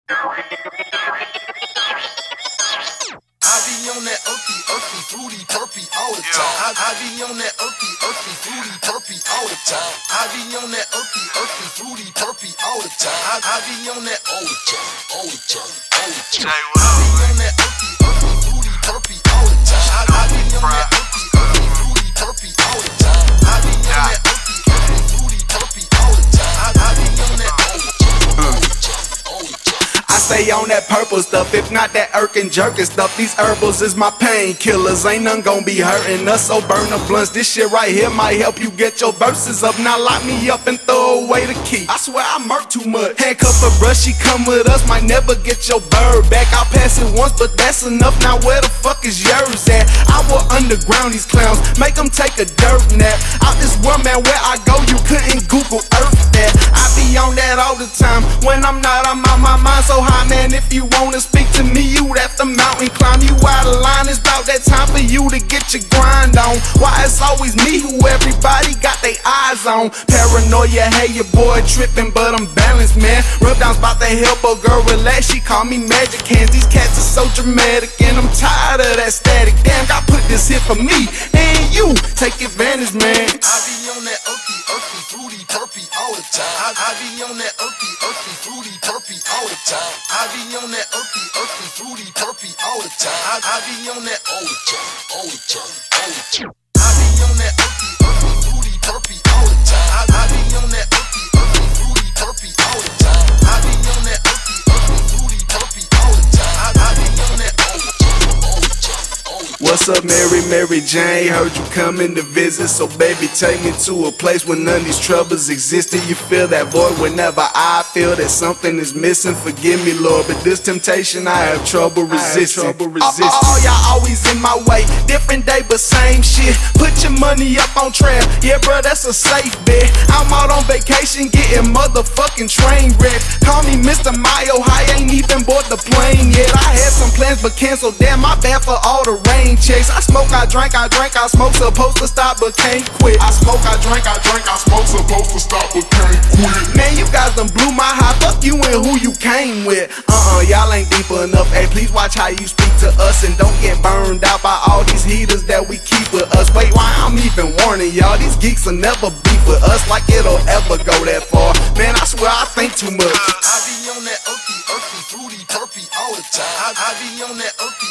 I be on that earthy, fruity, perpy all the time. I be on that earthy, fruity, perpy all the time. I be on that earthy, fruity, perpy all the time. I be on that all the time, all the time, all the time. I be on that earthy, fruity, perpy all the time. I be on that earthy, fruity, perpy all the time. I be on that earthy, fruity, perpy all the time. I be on that all the time, all the time, all the time. I stay on that purple stuff, if not that irkin' jerkin' stuff. These herbals is my painkillers, ain't none gon' be hurting us. So burn the blunts, this shit right here might help you get your verses up. Now lock me up and throw away the key. I swear I murk too much. Handcuff a brush, she come with us, might never get your bird back. I'll pass it once, but that's enough. Now where the fuck is yours at? I will underground these clowns, make them take a dirt nap. Out this world, man, where I go, you couldn't Google Earth that. I be on that all the time, when I'm not, I'm out my mind so high, man. If you wanna speak to me, you'd have to mountain climb. You out of line, it's about that time for you to get your grind on. Why it's always me who everybody got their eyes on? Paranoia, hey, your boy tripping, but I'm balanced, man. Rub down's about to help a girl relax, she call me magic hands. These cats are so dramatic, and I'm tired of that static. Damn, God put this here for me, and you take advantage, man. I be on that earthy, fruity, perpy all the time. I be on that earthy, fruity, perpy all the time. I be on that earthy, fruity, perpy all the time. I be on that all the time, all the time, all the time. I be on that earthy, fruity, perpy all the time. I be on that earthy, fruity, perpy all the time. I be on that earthy, fruity, perpy all the time. I be on that all the time, all the time, all the time. What's up, Mary Jane? Heard you coming to visit, so baby, take me to a place where none of these troubles exist. Do you feel that void whenever I feel that something is missing? Forgive me, Lord, but this temptation I have trouble resisting. Oh, y'all always in my way, different day but same shit. Put your money up on trail, yeah, bro, that's a safe bet. I'm out on vacation getting motherfucking train wrecked. Call me Mr. Mayo, I ain't even bought the plane yet. I had some plans but canceled, damn, my bad for all the rain checks. I smoke, I drink, I smoke, supposed to stop but can't quit. I smoke, I drink, I smoke, supposed to stop but can't quit. Man, you guys done blew my high, fuck you and who you came with. Y'all ain't deep enough, hey, please watch how you speak to us, and don't get burned out by all these heaters that we keep with us. Wait, why I'm even warning y'all, these geeks will never beef with us like it'll ever go that far. Man, I swear I think too much. I be on that earthy, fruity, perpy all the time. I be on that earthy,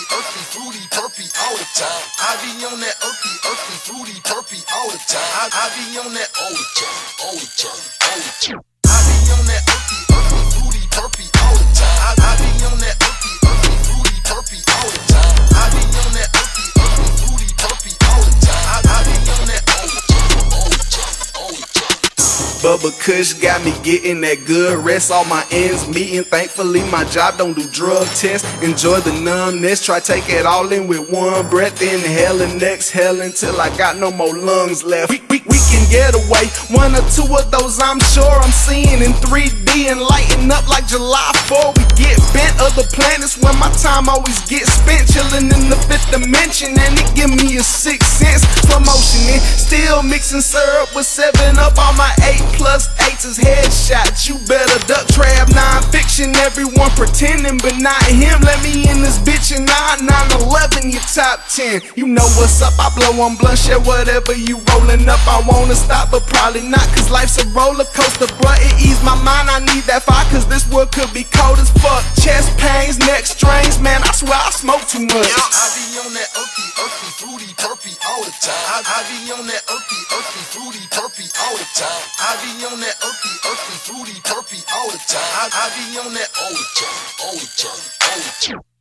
fruity, perpy all the time. I be on that earthy, fruity, perpy all the time. I be on that all the time, all the time, all the time. I be on that earthy, fruity, perpy all the time. I be on that earthy, fruity, perpy all the time. I be on that earthy, fruity, perpy all the time. I be on that all the time, all the time, all the time. Bubba Kush got me getting that good rest, all my ends meeting. Thankfully my job don't do drug tests. Enjoy the numbness, try take it all in with one breath. Inhale and exhale until I got no more lungs left. We can get away, one or two of those I'm sure I'm seeing in 3D and lighting up like July 4. We get bent, other planets where my time always gets spent. Chilling in the 5th dimension and it give me a 6th sense. Slow motion in, still mixing syrup with 7-Up. All my 8+8s is headshots. You better duck trap, non-fiction. Everyone pretending but not him. Let me in this bitch and 9/11 your top 10. You know what's up, I blow on blunt, share whatever you rolling up. I wanna stop but probably not, cause life's a roller coaster, bruh. It ease my mind, I need that fire, cause this world could be cold as fuck. Chest pains, neck strains, man, I swear I smoke too much. I be on that earthy, fruity, perpy all the time. I be on that earthy, fruity, perpy all the time. I be on that earthy, fruity, perpy all the time. I be on that all the time, all the time, all the time.